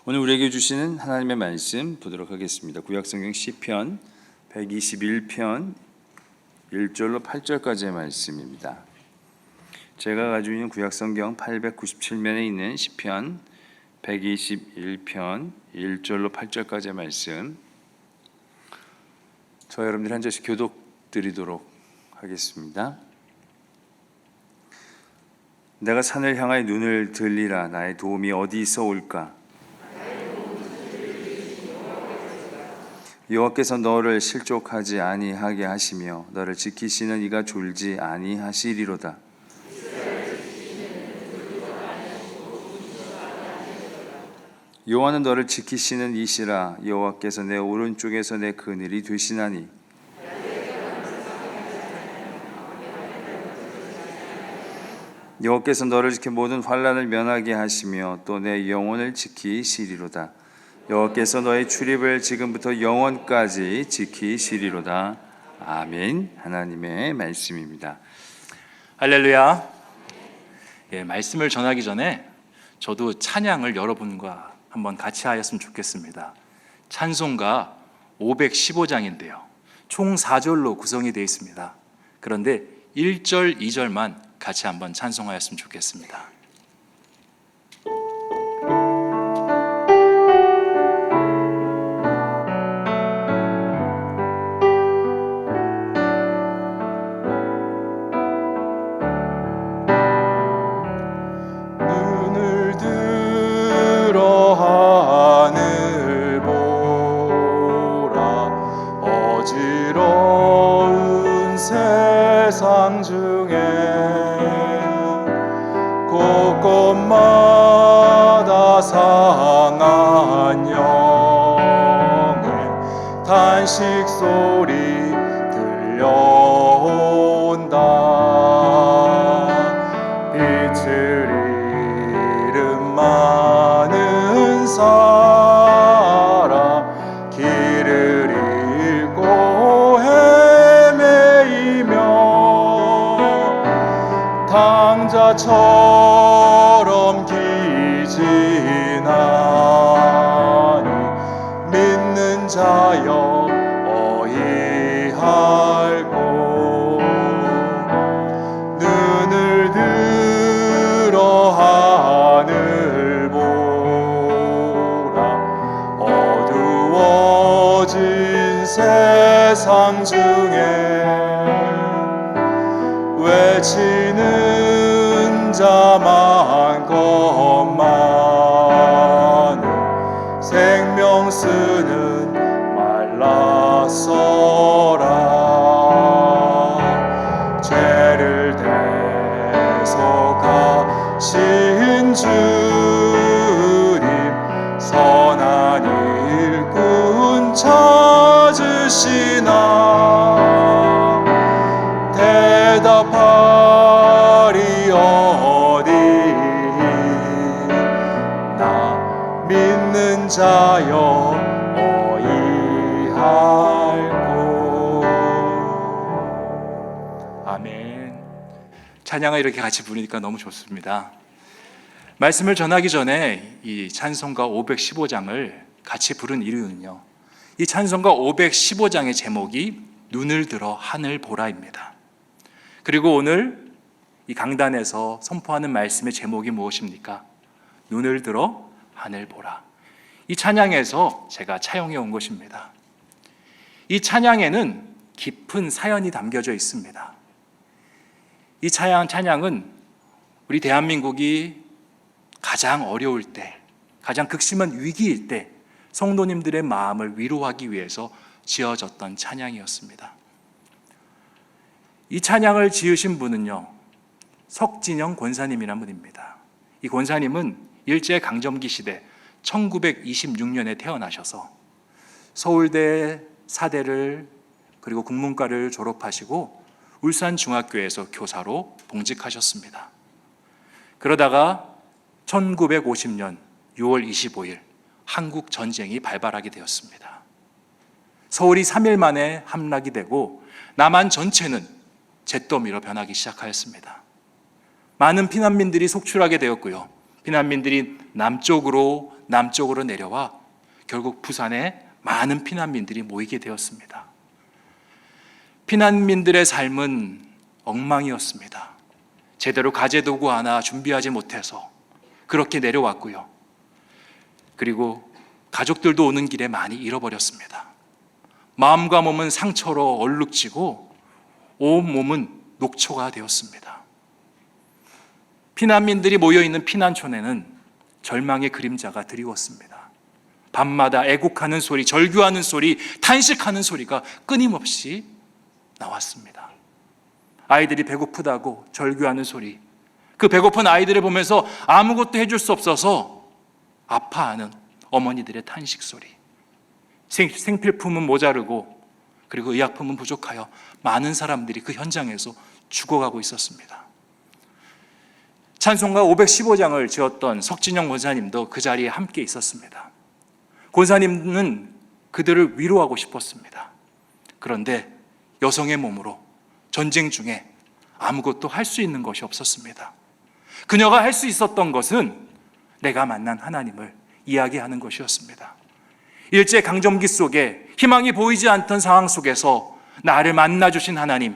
오늘 우리에게 주시는 하나님의 말씀 보도록 하겠습니다. 구약성경 시편 121편 1절로 8절까지의 말씀입니다. 제가 가지고 있는 구약성경 897면에 있는 시편 121편 1절로 8절까지의 말씀, 저와 여러분들이 한 절씩 교독드리도록 하겠습니다. 내가 산을 향하여 눈을 들리라. 나의 도움이 어디서 올까? 여호와께서 너를 실족하지 아니하게 하시며 너를 지키시는 이가 졸지 아니하시리로다. 여호와는 너를 지키시는 이시라. 여호와께서 내 오른쪽에서 내 그늘이 되시나니 여호와께서 너를 지켜 모든 환난을 면하게 하시며 또 내 영혼을 지키시리로다. 여호와께서 너의 출입을 지금부터 영원까지 지키시리로다. 아멘. 하나님의 말씀입니다. 할렐루야. 말씀을 전하기 전에 저도 찬양을 여러분과 한번 같이 하였으면 좋겠습니다. 찬송가 515장인데요. 총 4절로 구성이 되어 있습니다. 그런데 1절, 2절만 같이 한번 찬송하였으면 좋겠습니다. 세상 중에 곳곳마다 상한 영의 탄식 소리 들려온다. 빛을 잃은 많은 사람, 길을 잃고 당자처럼 기진하니 믿는 자여 어이할꼬. 눈을 들어 하늘 보라. 어두워진 세상 중에 외치는 자 많건만은 생명 쓰는 말라서라. 죄를 대속하신 주님, 선한 일꾼 찾으시나. 대답하리 어디 나 믿는 자여 어이할꼬. 아멘. 찬양을 이렇게 같이 부르니까 너무 좋습니다. 말씀을 전하기 전에 이 찬송가 515장을 같이 부른 이유는요, 이 찬송가 515장의 제목이 눈을 들어 하늘 보라입니다. 그리고 오늘 이 강단에서 선포하는 말씀의 제목이 무엇입니까? 눈을 들어 하늘 보라. 이 찬양에서 제가 차용해 온 것입니다. 이 찬양에는 깊은 사연이 담겨져 있습니다. 이 찬양은 우리 대한민국이 가장 어려울 때, 가장 극심한 위기일 때 성도님들의 마음을 위로하기 위해서 지어졌던 찬양이었습니다. 이 찬양을 지으신 분은요, 석진영 권사님이라는 분입니다. 이 권사님은 일제강점기 시대 1926년에 태어나셔서 서울대 사대를 그리고 국문과를 졸업하시고 울산중학교에서 교사로 봉직하셨습니다. 그러다가 1950년 6월 25일 한국 전쟁이 발발하게 되었습니다. 서울이 3일 만에 함락이 되고 남한 전체는 잿더미로 변하기 시작하였습니다. 많은 피난민들이 속출하게 되었고요. 피난민들이 남쪽으로 남쪽으로 내려와 결국 부산에 많은 피난민들이 모이게 되었습니다. 피난민들의 삶은 엉망이었습니다. 제대로 가재도구 하나 준비하지 못해서 그렇게 내려왔고요. 그리고 가족들도 오는 길에 많이 잃어버렸습니다. 마음과 몸은 상처로 얼룩지고 온 몸은 녹초가 되었습니다. 피난민들이 모여있는 피난촌에는 절망의 그림자가 드리웠습니다. 밤마다 애곡하는 소리, 절규하는 소리, 탄식하는 소리가 끊임없이 나왔습니다. 아이들이 배고프다고 절규하는 소리, 그 배고픈 아이들을 보면서 아무것도 해줄 수 없어서 아파하는 어머니들의 탄식 소리, 생필품은 모자르고 그리고 의약품은 부족하여 많은 사람들이 그 현장에서 죽어가고 있었습니다. 찬송가 515장을 지었던 석진영 권사님도 그 자리에 함께 있었습니다. 권사님은 그들을 위로하고 싶었습니다. 그런데 여성의 몸으로 전쟁 중에 아무것도 할 수 있는 것이 없었습니다. 그녀가 할 수 있었던 것은 내가 만난 하나님을 이야기하는 것이었습니다. 일제 강점기 속에 희망이 보이지 않던 상황 속에서 나를 만나주신 하나님,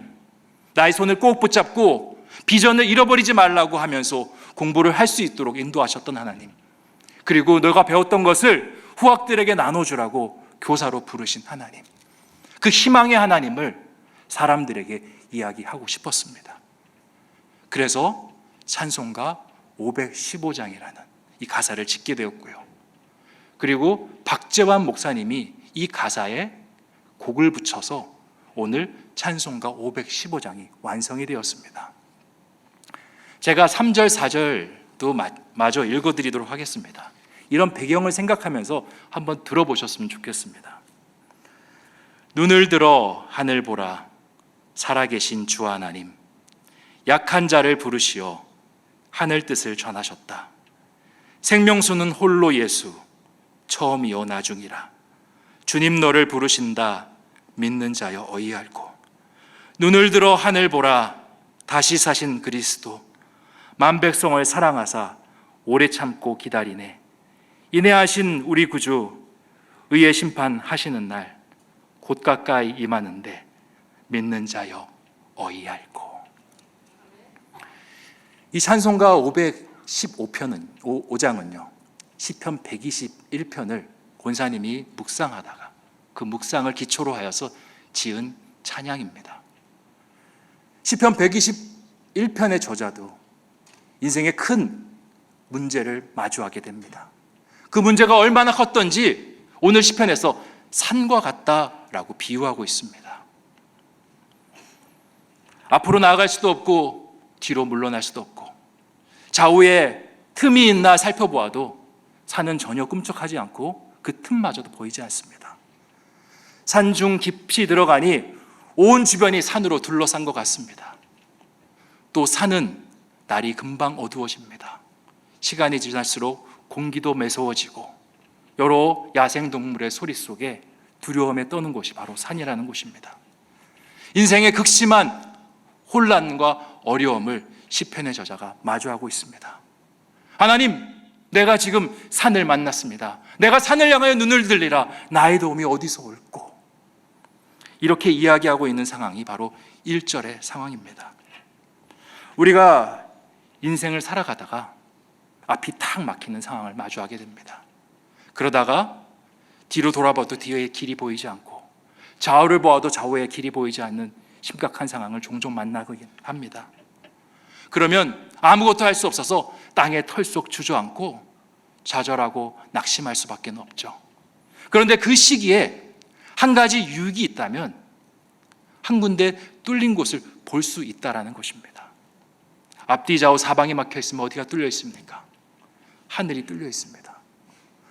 나의 손을 꼭 붙잡고 비전을 잃어버리지 말라고 하면서 공부를 할 수 있도록 인도하셨던 하나님, 그리고 너가 배웠던 것을 후학들에게 나눠주라고 교사로 부르신 하나님, 그 희망의 하나님을 사람들에게 이야기하고 싶었습니다. 그래서 찬송가 515장이라는 이 가사를 짓게 되었고요. 그리고 박재환 목사님이 이 가사에 곡을 붙여서 오늘 찬송가 515장이 완성이 되었습니다. 제가 3절, 4절도 마저 읽어드리도록 하겠습니다. 이런 배경을 생각하면서 한번 들어보셨으면 좋겠습니다. 눈을 들어 하늘 보라, 살아계신 주 하나님, 약한 자를 부르시어 하늘 뜻을 전하셨다. 생명수는 홀로 예수, 처음이요 나중이라. 주님 너를 부르신다, 믿는 자여 어이할고. 눈을 들어 하늘 보라, 다시 사신 그리스도, 만백성을 사랑하사 오래 참고 기다리네. 인내하신 우리 구주, 의의 심판하시는 날 곧 가까이 임하는데 믿는 자여 어이할고. 이 찬송가 5장은요 시편 121편을 권사님이 묵상하다가 그 묵상을 기초로 하여서 지은 찬양입니다. 시편 121편의 저자도 인생의 큰 문제를 마주하게 됩니다. 그 문제가 얼마나 컸던지 오늘 시편에서 산과 같다라고 비유하고 있습니다. 앞으로 나아갈 수도 없고 뒤로 물러날 수도 없고 좌우에 틈이 있나 살펴보아도 산은 전혀 꿈쩍하지 않고 그 틈마저도 보이지 않습니다. 산중 깊이 들어가니 온 주변이 산으로 둘러싼 것 같습니다. 또 산은 날이 금방 어두워집니다. 시간이 지날수록 공기도 매서워지고 여러 야생동물의 소리 속에 두려움에 떠는 곳이 바로 산이라는 곳입니다. 인생의 극심한 혼란과 어려움을 시편의 저자가 마주하고 있습니다. 하나님, 내가 지금 산을 만났습니다. 내가 산을 향하여 눈을 들리라. 나의 도움이 어디서 올꼬? 이렇게 이야기하고 있는 상황이 바로 1절의 상황입니다. 우리가 인생을 살아가다가 앞이 탁 막히는 상황을 마주하게 됩니다. 그러다가 뒤로 돌아봐도 뒤에 길이 보이지 않고 좌우를 보아도 좌우에 길이 보이지 않는 심각한 상황을 종종 만나긴 합니다. 그러면 아무것도 할 수 없어서 땅에 털썩 주저앉고 좌절하고 낙심할 수밖에 없죠. 그런데 그 시기에 한 가지 유익이 있다면 한 군데 뚫린 곳을 볼 수 있다라는 것입니다. 앞뒤 좌우 사방이 막혀 있으면 어디가 뚫려 있습니까? 하늘이 뚫려 있습니다.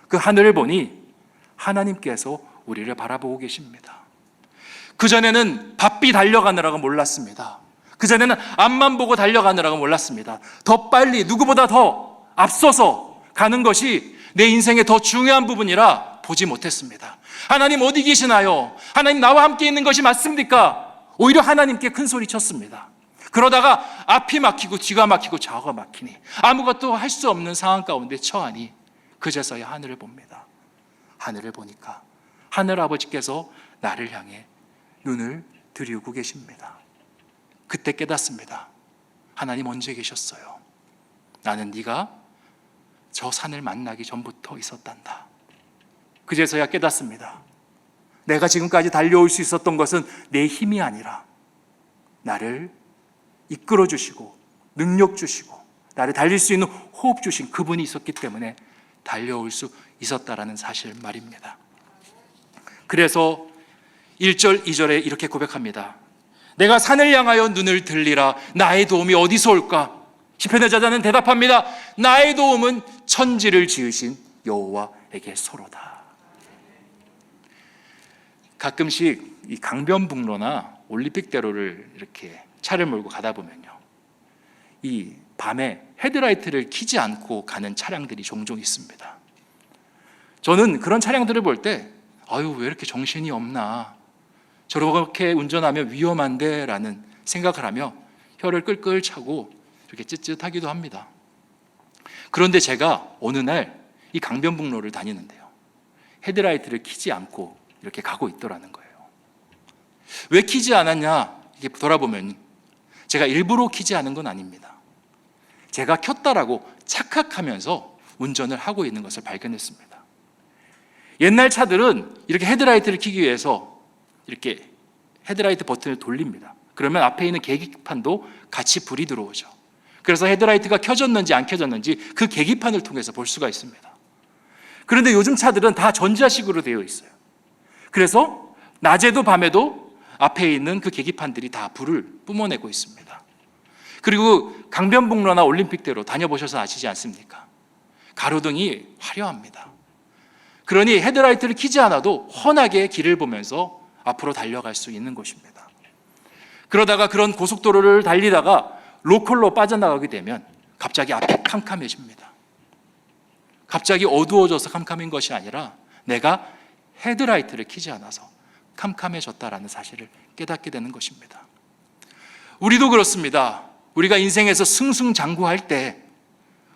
그 하늘을 보니 하나님께서 우리를 바라보고 계십니다. 그전에는 바삐 달려가느라고 몰랐습니다. 그전에는 앞만 보고 달려가느라고 몰랐습니다. 더 빨리 누구보다 더 앞서서 가는 것이 내 인생의 더 중요한 부분이라 보지 못했습니다. 하나님 어디 계시나요? 하나님 나와 함께 있는 것이 맞습니까? 오히려 하나님께 큰 소리 쳤습니다. 그러다가 앞이 막히고 뒤가 막히고 좌우가 막히니 아무것도 할 수 없는 상황 가운데 처하니 그제서야 하늘을 봅니다. 하늘을 보니까 하늘 아버지께서 나를 향해 눈을 들이우고 계십니다. 그때 깨닫습니다. 하나님 언제 계셨어요? 나는 네가 저 산을 만나기 전부터 있었단다. 그제서야 깨닫습니다. 내가 지금까지 달려올 수 있었던 것은 내 힘이 아니라 나를 이끌어 주시고 능력 주시고 나를 달릴 수 있는 호흡 주신 그분이 있었기 때문에 달려올 수 있었다라는 사실 말입니다. 그래서 1절, 2절에 이렇게 고백합니다. 내가 산을 향하여 눈을 들리라. 나의 도움이 어디서 올까? 시편의 저자는 대답합니다. 나의 도움은 천지를 지으신 여호와에게서로다. 가끔씩 이 강변북로나 올림픽대로를 이렇게 차를 몰고 가다 보면요, 이 밤에 헤드라이트를 켜지 않고 가는 차량들이 종종 있습니다. 저는 그런 차량들을 볼 때 아유, 왜 이렇게 정신이 없나, 저렇게 운전하면 위험한데 라는 생각을 하며 혀를 끌끌 차고 이렇게 쯧쯧하기도 합니다. 그런데 제가 어느 날 이 강변북로를 다니는데요, 헤드라이트를 켜지 않고 이렇게 가고 있더라는 거예요. 왜 켜지 않았냐, 이렇게 돌아보면 제가 일부러 켜지 않은 건 아닙니다. 제가 켰다라고 착각하면서 운전을 하고 있는 것을 발견했습니다. 옛날 차들은 이렇게 헤드라이트를 켜기 위해서 이렇게 헤드라이트 버튼을 돌립니다. 그러면 앞에 있는 계기판도 같이 불이 들어오죠. 그래서 헤드라이트가 켜졌는지 안 켜졌는지 그 계기판을 통해서 볼 수가 있습니다. 그런데 요즘 차들은 다 전자식으로 되어 있어요. 그래서 낮에도 밤에도 앞에 있는 그 계기판들이 다 불을 뿜어내고 있습니다. 그리고 강변북로나 올림픽대로 다녀보셔서 아시지 않습니까? 가로등이 화려합니다. 그러니 헤드라이트를 켜지 않아도 훤하게 길을 보면서 앞으로 달려갈 수 있는 곳입니다. 그러다가 그런 고속도로를 달리다가 로컬로 빠져나가게 되면 갑자기 앞이 캄캄해집니다. 갑자기 어두워져서 캄캄한 것이 아니라 내가 헤드라이트를 켜지 않아서 캄캄해졌다라는 사실을 깨닫게 되는 것입니다. 우리도 그렇습니다. 우리가 인생에서 승승장구할 때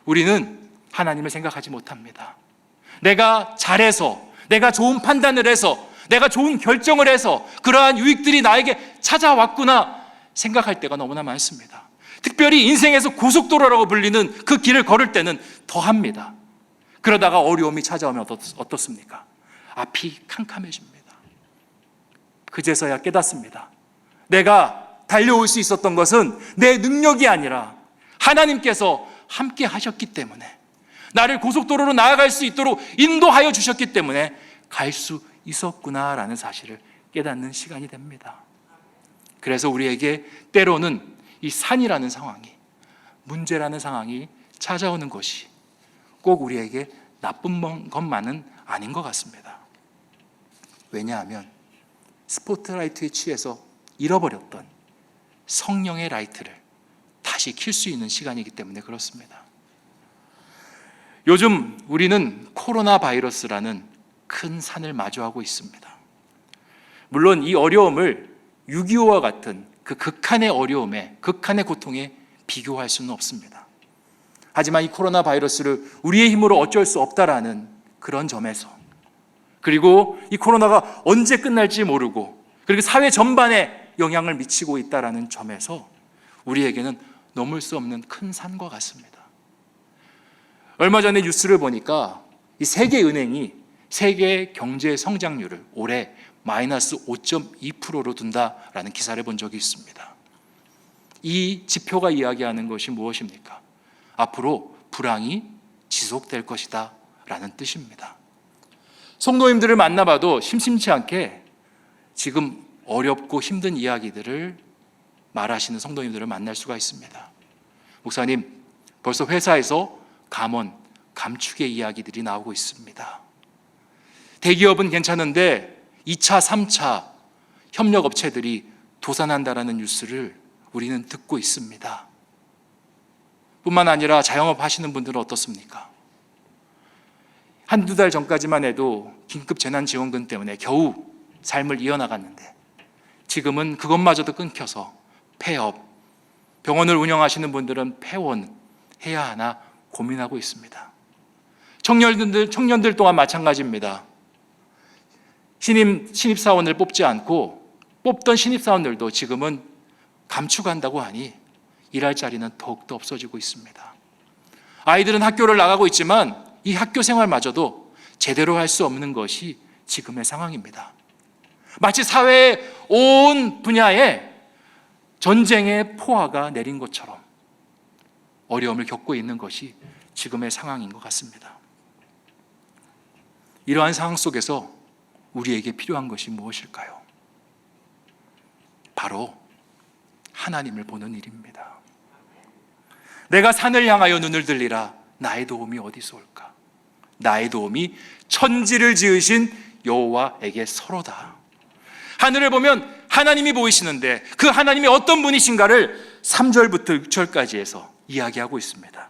우리는 하나님을 생각하지 못합니다. 내가 잘해서, 내가 좋은 판단을 해서, 내가 좋은 결정을 해서 그러한 유익들이 나에게 찾아왔구나 생각할 때가 너무나 많습니다. 특별히 인생에서 고속도로라고 불리는 그 길을 걸을 때는 더합니다. 그러다가 어려움이 찾아오면 어떻습니까? 앞이 캄캄해집니다. 그제서야 깨닫습니다. 내가 달려올 수 있었던 것은 내 능력이 아니라 하나님께서 함께 하셨기 때문에, 나를 고속도로로 나아갈 수 있도록 인도하여 주셨기 때문에 갈 수 있었구나라는 사실을 깨닫는 시간이 됩니다. 그래서 우리에게 때로는 이 산이라는 상황이, 문제라는 상황이 찾아오는 것이 꼭 우리에게 나쁜 것만은 아닌 것 같습니다. 왜냐하면 스포트라이트에 취해서 잃어버렸던 성령의 라이트를 다시 켤 수 있는 시간이기 때문에 그렇습니다. 요즘 우리는 코로나 바이러스라는 큰 산을 마주하고 있습니다. 물론 이 어려움을 6.25와 같은 그 극한의 어려움에, 극한의 고통에 비교할 수는 없습니다. 하지만 이 코로나 바이러스를 우리의 힘으로 어쩔 수 없다라는 그런 점에서, 그리고 이 코로나가 언제 끝날지 모르고 그리고 사회 전반에 영향을 미치고 있다라는 점에서 우리에게는 넘을 수 없는 큰 산과 같습니다. 얼마 전에 뉴스를 보니까 이 세계은행이 세계 경제 성장률을 올해 마이너스 5.2%로 둔다라는 기사를 본 적이 있습니다. 이 지표가 이야기하는 것이 무엇입니까? 앞으로 불황이 지속될 것이다 라는 뜻입니다. 성도님들을 만나봐도 심심치 않게 지금 어렵고 힘든 이야기들을 말하시는 성도님들을 만날 수가 있습니다. 목사님, 벌써 회사에서 감원, 감축의 이야기들이 나오고 있습니다. 대기업은 괜찮은데 2차, 3차 협력업체들이 도산한다라는 뉴스를 우리는 듣고 있습니다. 뿐만 아니라 자영업 하시는 분들은 어떻습니까? 한두 달 전까지만 해도 긴급 재난지원금 때문에 겨우 삶을 이어나갔는데 지금은 그것마저도 끊겨서 폐업, 병원을 운영하시는 분들은 폐원해야 하나 고민하고 있습니다. 청년들 또한 마찬가지입니다. 신입사원을 뽑지 않고 뽑던 신입사원들도 지금은 감축한다고 하니 일할 자리는 더욱더 없어지고 있습니다. 아이들은 학교를 나가고 있지만 이 학교 생활마저도 제대로 할 수 없는 것이 지금의 상황입니다. 마치 사회의 온 분야에 전쟁의 포화가 내린 것처럼 어려움을 겪고 있는 것이 지금의 상황인 것 같습니다. 이러한 상황 속에서 우리에게 필요한 것이 무엇일까요? 바로 하나님을 보는 일입니다. 내가 산을 향하여 눈을 들리라. 나의 도움이 어디서 올까? 나의 도움이 천지를 지으신 여호와에게 서로다. 하늘을 보면 하나님이 보이시는데 그 하나님이 어떤 분이신가를 3절부터 6절까지 해서 이야기하고 있습니다.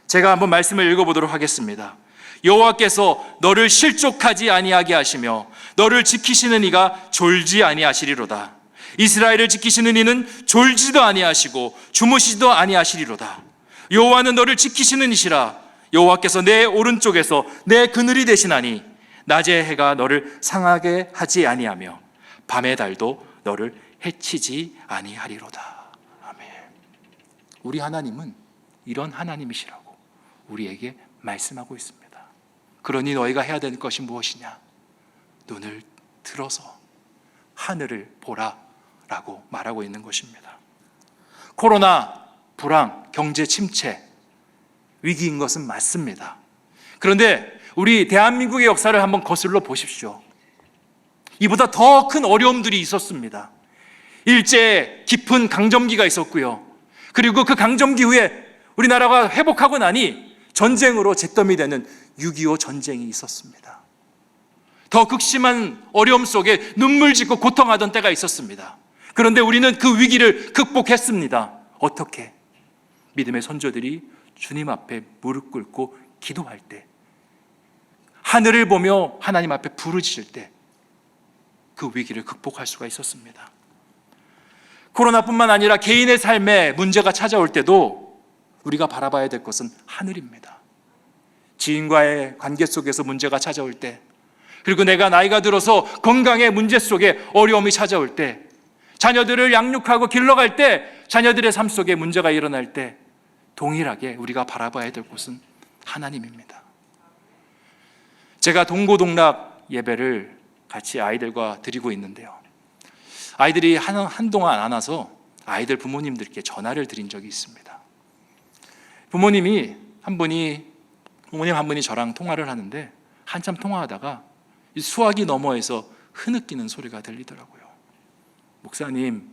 제가 한번 말씀을 읽어보도록 하겠습니다. 여호와께서 너를 실족하지 아니하게 하시며 너를 지키시는 이가 졸지 아니하시리로다. 이스라엘을 지키시는 이는 졸지도 아니하시고 주무시지도 아니하시리로다. 여호와는 너를 지키시는 이시라. 여호와께서 내 오른쪽에서 내 그늘이 되시나니 낮의 해가 너를 상하게 하지 아니하며 밤의 달도 너를 해치지 아니하리로다. 아멘. 우리 하나님은 이런 하나님이시라고 우리에게 말씀하고 있습니다. 그러니 너희가 해야 될 것이 무엇이냐? 눈을 들어서 하늘을 보라 라고 말하고 있는 것입니다. 코로나, 불황, 경제 침체, 위기인 것은 맞습니다. 그런데 우리 대한민국의 역사를 한번 거슬러 보십시오. 이보다 더 큰 어려움들이 있었습니다. 일제 깊은 강점기가 있었고요. 그리고 그 강점기 후에 우리나라가 회복하고 나니 전쟁으로 잿더미 되는 6.25 전쟁이 있었습니다. 더 극심한 어려움 속에 눈물 짓고 고통하던 때가 있었습니다. 그런데 우리는 그 위기를 극복했습니다. 어떻게? 믿음의 선조들이 주님 앞에 무릎 꿇고 기도할 때, 하늘을 보며 하나님 앞에 부르짖을 때 그 위기를 극복할 수가 있었습니다. 코로나뿐만 아니라 개인의 삶에 문제가 찾아올 때도 우리가 바라봐야 될 것은 하늘입니다. 지인과의 관계 속에서 문제가 찾아올 때, 그리고 내가 나이가 들어서 건강의 문제 속에 어려움이 찾아올 때, 자녀들을 양육하고 길러갈 때, 자녀들의 삶 속에 문제가 일어날 때 동일하게 우리가 바라봐야 될 곳은 하나님입니다. 제가 동고동락 예배를 같이 아이들과 드리고 있는데요, 아이들이 한동안 안 와서 아이들 부모님들께 전화를 드린 적이 있습니다. 부모님 한 분이 저랑 통화를 하는데 한참 통화하다가 수화기 너머에서 흐느끼는 소리가 들리더라고요. 목사님,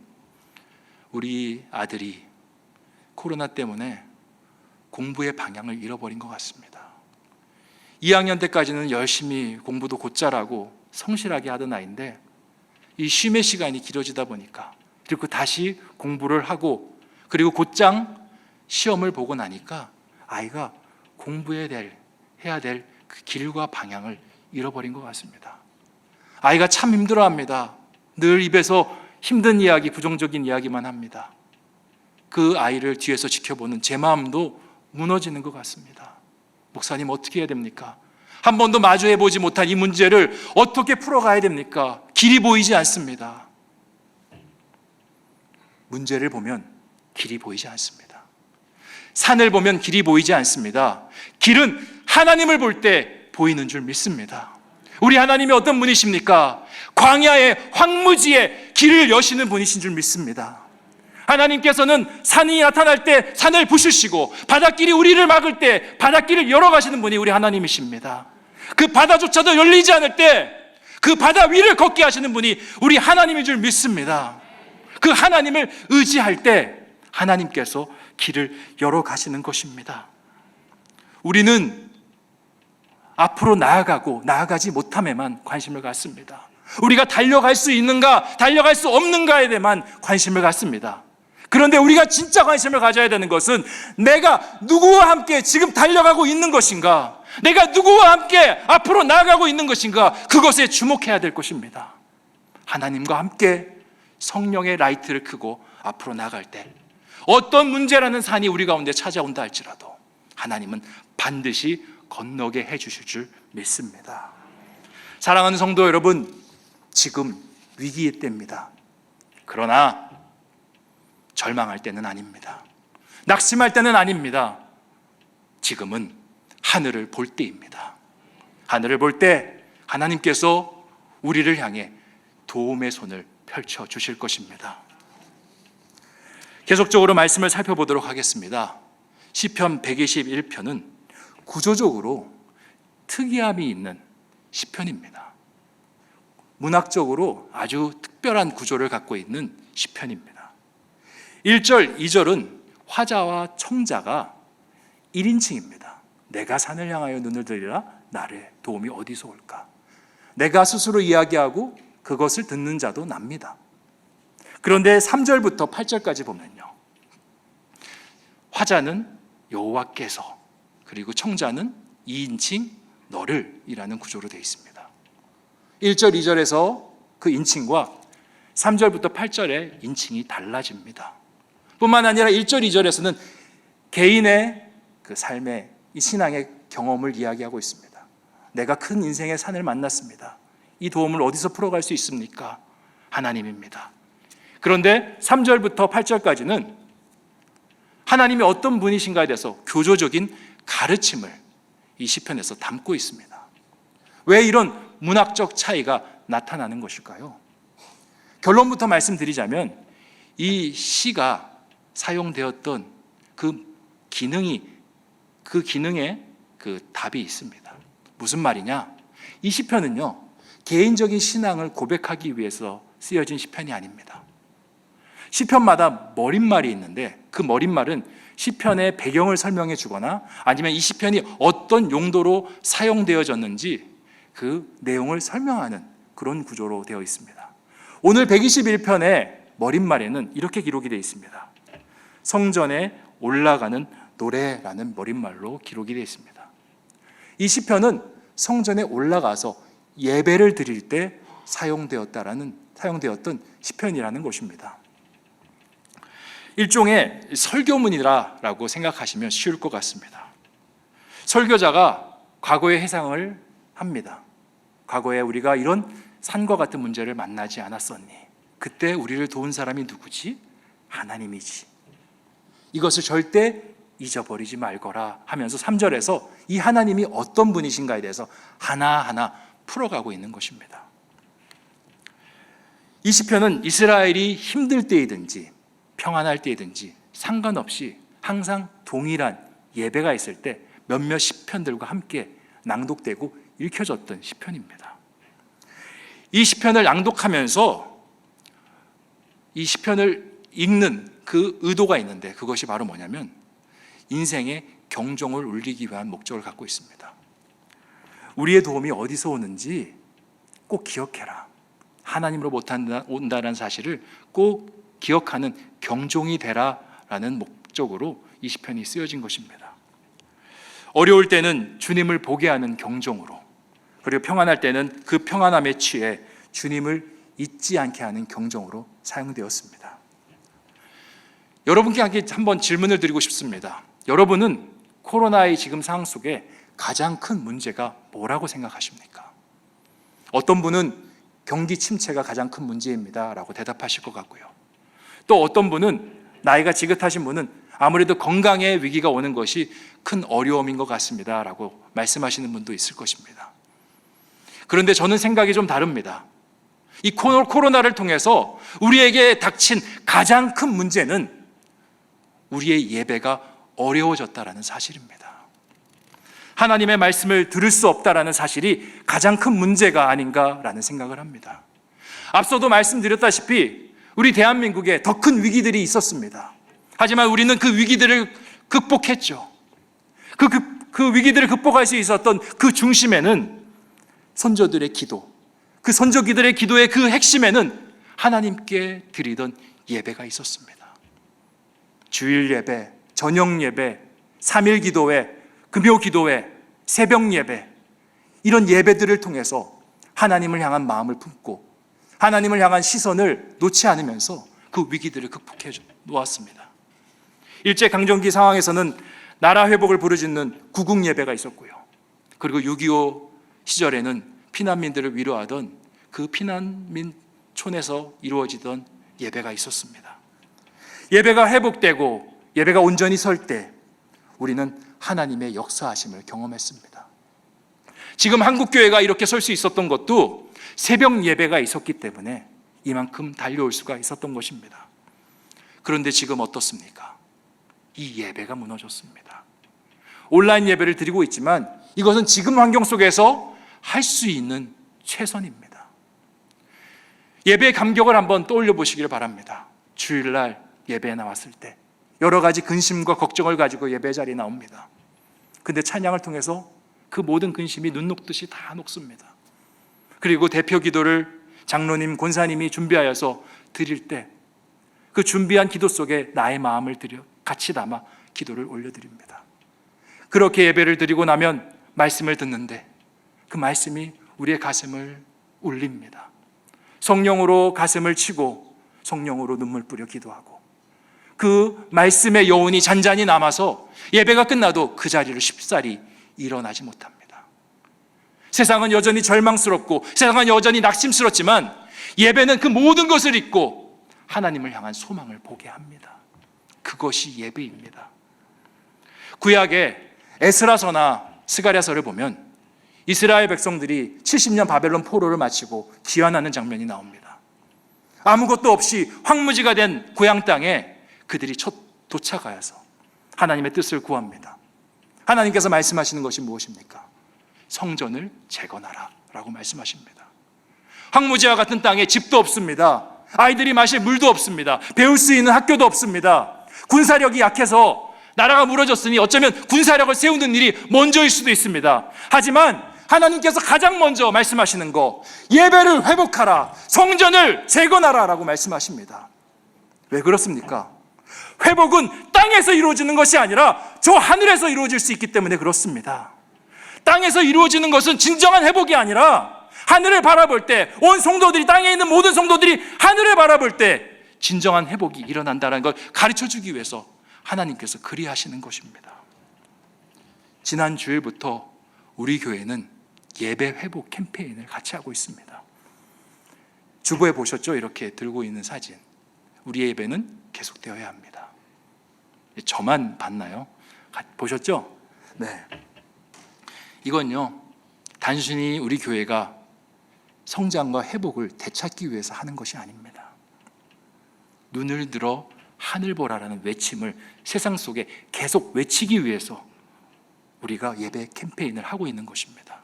우리 아들이 코로나 때문에 공부의 방향을 잃어버린 것 같습니다. 2학년 때까지는 열심히 공부도 곧잘하고 성실하게 하던 아이인데 이 쉼의 시간이 길어지다 보니까, 그리고 다시 공부를 하고 그리고 곧장 시험을 보고 나니까 아이가 해야 될 그 길과 방향을 잃어버린 것 같습니다. 아이가 참 힘들어합니다. 늘 입에서 힘든 이야기, 부정적인 이야기만 합니다. 그 아이를 뒤에서 지켜보는 제 마음도 무너지는 것 같습니다. 목사님, 어떻게 해야 됩니까? 한 번도 마주해보지 못한 이 문제를 어떻게 풀어가야 됩니까? 길이 보이지 않습니다. 문제를 보면 길이 보이지 않습니다. 산을 보면 길이 보이지 않습니다. 길은 하나님을 볼 때 보이는 줄 믿습니다. 우리 하나님이 어떤 분이십니까? 광야의 황무지에 길을 여시는 분이신 줄 믿습니다. 하나님께서는 산이 나타날 때 산을 부수시고 바닷길이 우리를 막을 때 바닷길을 열어가시는 분이 우리 하나님이십니다. 그 바다조차도 열리지 않을 때 그 바다 위를 걷게 하시는 분이 우리 하나님인 줄 믿습니다. 그 하나님을 의지할 때 하나님께서 길을 열어가시는 것입니다. 우리는 앞으로 나아가지 못함에만 관심을 갖습니다. 우리가 달려갈 수 있는가, 달려갈 수 없는가에 대해만 관심을 갖습니다. 그런데 우리가 진짜 관심을 가져야 되는 것은 내가 누구와 함께 지금 달려가고 있는 것인가, 내가 누구와 함께 앞으로 나아가고 있는 것인가, 그것에 주목해야 될 것입니다. 하나님과 함께 성령의 라이트를 켜고 앞으로 나아갈 때 어떤 문제라는 산이 우리 가운데 찾아온다 할지라도 하나님은 반드시 건너게 해주실 줄 믿습니다. 사랑하는 성도 여러분, 지금 위기의 때입니다. 그러나 절망할 때는 아닙니다. 낙심할 때는 아닙니다. 지금은 하늘을 볼 때입니다. 하늘을 볼 때 하나님께서 우리를 향해 도움의 손을 펼쳐 주실 것입니다. 계속적으로 말씀을 살펴보도록 하겠습니다. 시편 121편은 구조적으로 특이함이 있는 시편입니다. 문학적으로 아주 특별한 구조를 갖고 있는 시편입니다. 1절, 2절은 화자와 청자가 1인칭입니다. 내가 산을 향하여 눈을 들이라 나의 도움이 어디서 올까? 내가 스스로 이야기하고 그것을 듣는 자도 납니다. 그런데 3절부터 8절까지 보면요, 화자는 여호와께서, 그리고 청자는 2인칭 너를 이라는 구조로 되어 있습니다. 1절, 2절에서 그 인칭과 3절부터 8절의 인칭이 달라집니다. 뿐만 아니라 1절, 2절에서는 개인의 그 삶의 이 신앙의 경험을 이야기하고 있습니다. 내가 큰 인생의 산을 만났습니다. 이 도움을 어디서 풀어갈 수 있습니까? 하나님입니다. 그런데 3절부터 8절까지는 하나님이 어떤 분이신가에 대해서 교조적인 가르침을 이 시편에서 담고 있습니다. 왜 이런 문학적 차이가 나타나는 것일까요? 결론부터 말씀드리자면 이 시가 사용되었던 그 기능에 그 답이 있습니다. 무슨 말이냐? 이 시편은요, 개인적인 신앙을 고백하기 위해서 쓰여진 시편이 아닙니다. 시편마다 머릿말이 있는데 그 머릿말은 시편의 배경을 설명해 주거나 아니면 이 시편이 어떤 용도로 사용되어졌는지 그 내용을 설명하는 그런 구조로 되어 있습니다. 오늘 121편의 머릿말에는 이렇게 기록이 되어 있습니다. 성전에 올라가는 노래라는 머릿말로 기록이 되어 있습니다. 이 시편은 성전에 올라가서 예배를 드릴 때 사용되었던 시편이라는 것입니다. 일종의 설교문이라고 생각하시면 쉬울 것 같습니다. 설교자가 과거의 해상을 합니다. 과거에 우리가 이런 산과 같은 문제를 만나지 않았었니? 그때 우리를 도운 사람이 누구지? 하나님이지. 이것을 절대 잊어버리지 말거라 하면서 3절에서 이 하나님이 어떤 분이신가에 대해서 하나하나 풀어가고 있는 것입니다. 이 시편은 이스라엘이 힘들 때이든지 평안할 때이든지 상관없이 항상 동일한 예배가 있을 때 몇몇 시편들과 함께 낭독되고 읽혀졌던 시편입니다. 이 시편을 낭독하면서 이 시편을 읽는 그 의도가 있는데 그것이 바로 뭐냐면 인생의 경종을 울리기 위한 목적을 갖고 있습니다. 우리의 도움이 어디서 오는지 꼭 기억해라. 하나님으로부터 온다는 사실을 꼭 기억하는 경종이 되라라는 목적으로 이 시편이 쓰여진 것입니다. 어려울 때는 주님을 보게 하는 경종으로, 그리고 평안할 때는 그 평안함에 취해 주님을 잊지 않게 하는 경종으로 사용되었습니다. 여러분께 한번 질문을 드리고 싶습니다. 여러분은 코로나의 지금 상황 속에 가장 큰 문제가 뭐라고 생각하십니까? 어떤 분은 경기 침체가 가장 큰 문제입니다 라고 대답하실 것 같고요. 또 어떤 분은, 나이가 지긋하신 분은 아무래도 건강의 위기가 오는 것이 큰 어려움인 것 같습니다 라고 말씀하시는 분도 있을 것입니다. 그런데 저는 생각이 좀 다릅니다. 이 코로나를 통해서 우리에게 닥친 가장 큰 문제는 우리의 예배가 어려워졌다라는 사실입니다. 하나님의 말씀을 들을 수 없다라는 사실이 가장 큰 문제가 아닌가라는 생각을 합니다. 앞서도 말씀드렸다시피 우리 대한민국에 더 큰 위기들이 있었습니다. 하지만 우리는 그 위기들을 극복했죠. 그 위기들을 극복할 수 있었던 그 중심에는 선조들의 기도, 그 선조기들의 기도의 그 핵심에는 하나님께 드리던 예배가 있었습니다. 주일 예배, 저녁 예배, 3일 기도회, 금요 기도회, 새벽 예배, 이런 예배들을 통해서 하나님을 향한 마음을 품고 하나님을 향한 시선을 놓지 않으면서 그 위기들을 극복해 놓았습니다. 일제강점기 상황에서는 나라 회복을 부르짖는 구국 예배가 있었고요. 그리고 6.25 시절에는 피난민들을 위로하던 그 피난민촌에서 이루어지던 예배가 있었습니다. 예배가 회복되고 예배가 온전히 설 때 우리는 하나님의 역사하심을 경험했습니다. 지금 한국교회가 이렇게 설 수 있었던 것도 새벽 예배가 있었기 때문에 이만큼 달려올 수가 있었던 것입니다. 그런데 지금 어떻습니까? 이 예배가 무너졌습니다. 온라인 예배를 드리고 있지만 이것은 지금 환경 속에서 할 수 있는 최선입니다. 예배의 감격을 한번 떠올려 보시기를 바랍니다. 주일날 예배에 나왔을 때 여러 가지 근심과 걱정을 가지고 예배 자리에 나옵니다. 근데 찬양을 통해서 그 모든 근심이 눈 녹듯이 다 녹습니다. 그리고 대표 기도를 장로님, 권사님이 준비하여서 드릴 때 그 준비한 기도 속에 나의 마음을 드려 같이 담아 기도를 올려드립니다. 그렇게 예배를 드리고 나면 말씀을 듣는데 그 말씀이 우리의 가슴을 울립니다. 성령으로 가슴을 치고 성령으로 눈물 뿌려 기도하고 그 말씀의 여운이 잔잔히 남아서 예배가 끝나도 그 자리를 쉽사리 일어나지 못합니다. 세상은 여전히 절망스럽고 세상은 여전히 낙심스럽지만 예배는 그 모든 것을 잊고 하나님을 향한 소망을 보게 합니다. 그것이 예배입니다. 구약의 에스라서나 스가랴서를 보면 이스라엘 백성들이 70년 바벨론 포로를 마치고 귀환하는 장면이 나옵니다. 아무것도 없이 황무지가 된 고향 땅에 그들이 첫 도착하여서 하나님의 뜻을 구합니다. 하나님께서 말씀하시는 것이 무엇입니까? 성전을 재건하라 라고 말씀하십니다. 황무지와 같은 땅에 집도 없습니다. 아이들이 마실 물도 없습니다. 배울 수 있는 학교도 없습니다. 군사력이 약해서 나라가 무너졌으니 어쩌면 군사력을 세우는 일이 먼저일 수도 있습니다. 하지만 하나님께서 가장 먼저 말씀하시는 거, 예배를 회복하라, 성전을 재건하라 라고 말씀하십니다. 왜 그렇습니까? 회복은 땅에서 이루어지는 것이 아니라 저 하늘에서 이루어질 수 있기 때문에 그렇습니다. 땅에서 이루어지는 것은 진정한 회복이 아니라 하늘을 바라볼 때 온 성도들이, 땅에 있는 모든 성도들이 하늘을 바라볼 때 진정한 회복이 일어난다는 걸 가르쳐주기 위해서 하나님께서 그리하시는 것입니다. 지난 주일부터 우리 교회는 예배 회복 캠페인을 같이 하고 있습니다. 주보에 보셨죠? 이렇게 들고 있는 사진. 우리의 예배는 계속되어야 합니다. 저만 봤나요? 보셨죠? 네. 이건요, 단순히 우리 교회가 성장과 회복을 되찾기 위해서 하는 것이 아닙니다. 눈을 들어 하늘 보라라는 외침을 세상 속에 계속 외치기 위해서 우리가 예배 캠페인을 하고 있는 것입니다.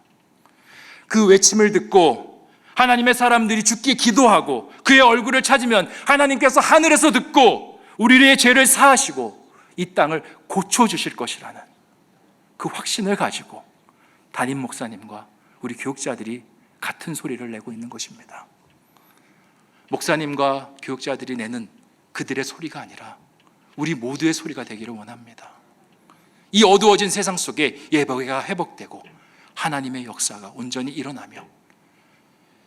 그 외침을 듣고 하나님의 사람들이 주께 기도하고 그의 얼굴을 찾으면 하나님께서 하늘에서 듣고 우리의 죄를 사하시고 이 땅을 고쳐주실 것이라는 그 확신을 가지고 담임 목사님과 우리 교육자들이 같은 소리를 내고 있는 것입니다. 목사님과 교육자들이 내는 그들의 소리가 아니라 우리 모두의 소리가 되기를 원합니다. 이 어두워진 세상 속에 예배가 회복되고 하나님의 역사가 온전히 일어나며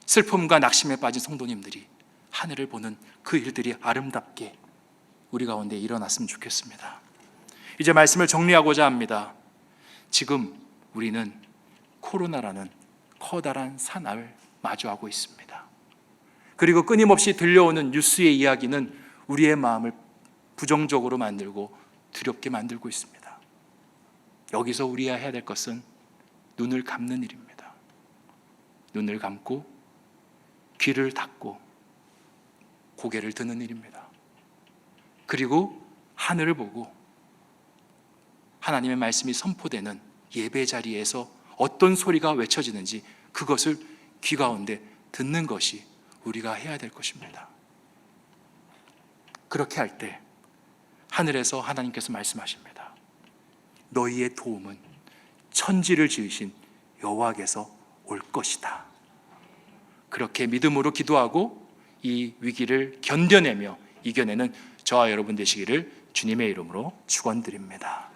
슬픔과 낙심에 빠진 성도님들이 하늘을 보는 그 일들이 아름답게 우리 가운데 일어났으면 좋겠습니다. 이제 말씀을 정리하고자 합니다. 지금 우리는 코로나라는 커다란 사나을 마주하고 있습니다. 그리고 끊임없이 들려오는 뉴스의 이야기는 우리의 마음을 부정적으로 만들고 두렵게 만들고 있습니다. 여기서 우리가 해야 될 것은 눈을 감는 일입니다. 눈을 감고 귀를 닫고 고개를 드는 일입니다. 그리고 하늘을 보고 하나님의 말씀이 선포되는 예배 자리에서 어떤 소리가 외쳐지는지 그것을 귀 가운데 듣는 것이 우리가 해야 될 것입니다. 그렇게 할 때 하늘에서 하나님께서 말씀하십니다. 너희의 도움은 천지를 지으신 여호와께서 올 것이다. 그렇게 믿음으로 기도하고 이 위기를 견뎌내며 이겨내는 저와 여러분 되시기를 주님의 이름으로 축원드립니다.